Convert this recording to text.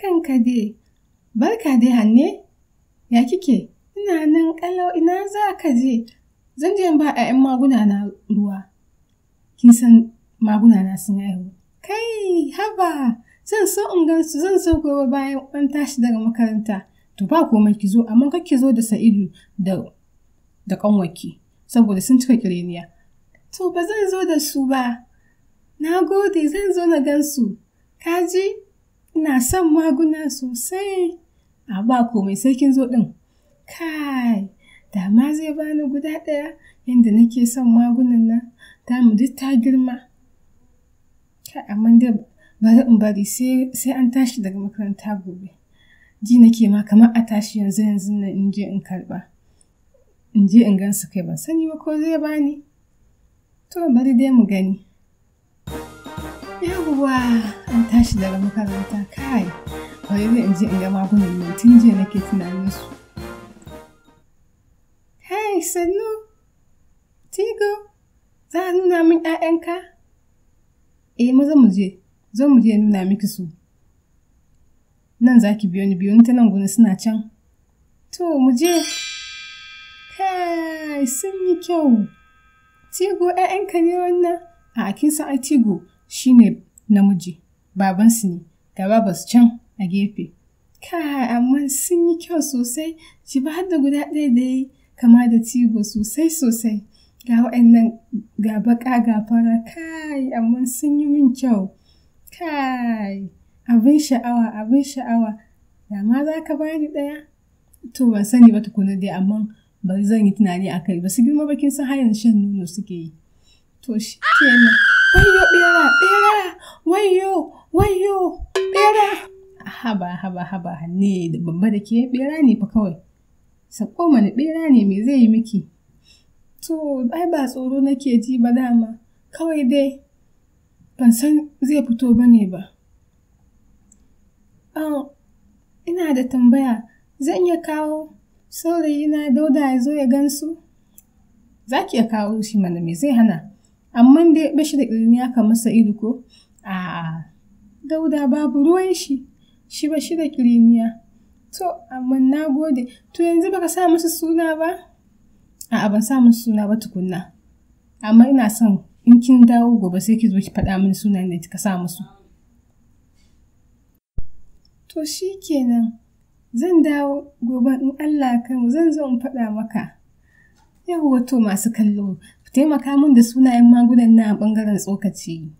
Barkanka dai. Barka dai Hanne. Ya kike? Ina nan ƙalau, ina za ka je? Zan je in ba 'ya'yan maguna na ruwa. Kin san maguna na sun haihu. Kai, haba, zan so in gansu, zan so gobe bayan an tashi daga makaranta. To ba komai ki zo, amma kar ki zo da Sa'idu da ƙanwarki, saboda sun cika ƙiriniya. To ba zan zo da su ba. Na gode, zan zo na gansu. Ka ji? Ina son maguna sosai. A ba komai sai kin zo ɗin. Kai, da ma zai bani guda ɗaya yadda nake son magunan nan. Tamu duk ta girma. Kai, amma dai bari in bari sai an tashi daga makaranta gobe. Ji nake ma kamar a tashi yanzu nan in je in karɓa. In je in gansu kai ban sani ba ko zai bani. To bari dai mu gani. Yawwa, an tashi daga makaranta. Kai, bari dai in je in ga magunan nan tun jiya nake tunanin su. Kai, sannu. Tigo, za a nuna min 'ya'yanka? Maza mu je. Zo mu je nuna miki su. Nan za ki biyo ni ta nan gurin suna can. To mu je. Kai, sun yi kyau. Tigo 'ya'yanka ne wannan? A kin san ai Tigo shine namiji, babansu ne, ga babansu can a gefe. Kai, amma sun yi kyau sosai. Ki ba har da guda ɗaya da yi kama da Tigo sosai. Ga waɗannan ga baƙa ga fara. Kai, amma sun yi min kyau. Kai, abin sha'awa. Da ma za ka bani ɗaya? To ban sani ba tukuna dai, amma bari zan yi tunani a kai. Ba su girma ba, kin san har yanzu shan nono suke yi. To shi kenan. Wayyo, ɓera. Haba, Hanne, da babba da ke ɓera ne fa kawai. Sako mana ɓera ne, me zai yi miki? To, ai ba tsoro nake ji ba dama. Kawai dai ban san zai fito ba ne ba. Ina da tambaya. Zan iya kawo saurayina Dauda ya zo ya gansu? Za ki iya kawo shi mana, me zai hana? Amma dai bashi da ƙiriniya kamar Sa'idu ko? A'a, Dauda babu ruwan shi. Shi bashi da ƙiriniya. To, amma na gode. To yanzu baka sa musu suna ba? A'a, ban sa musu suna ba tukunna. Amma ina son in kin dawo gobe sai ki zo ki faɗa mini sunan da kika sa musu. To shi kenan. Zan dawo gobe in Allah ya mu, zan zo in faɗa maka. Yawwa to masu kallo, ku taimaka min da sunayen magunan na a ɓangaren tsokaci.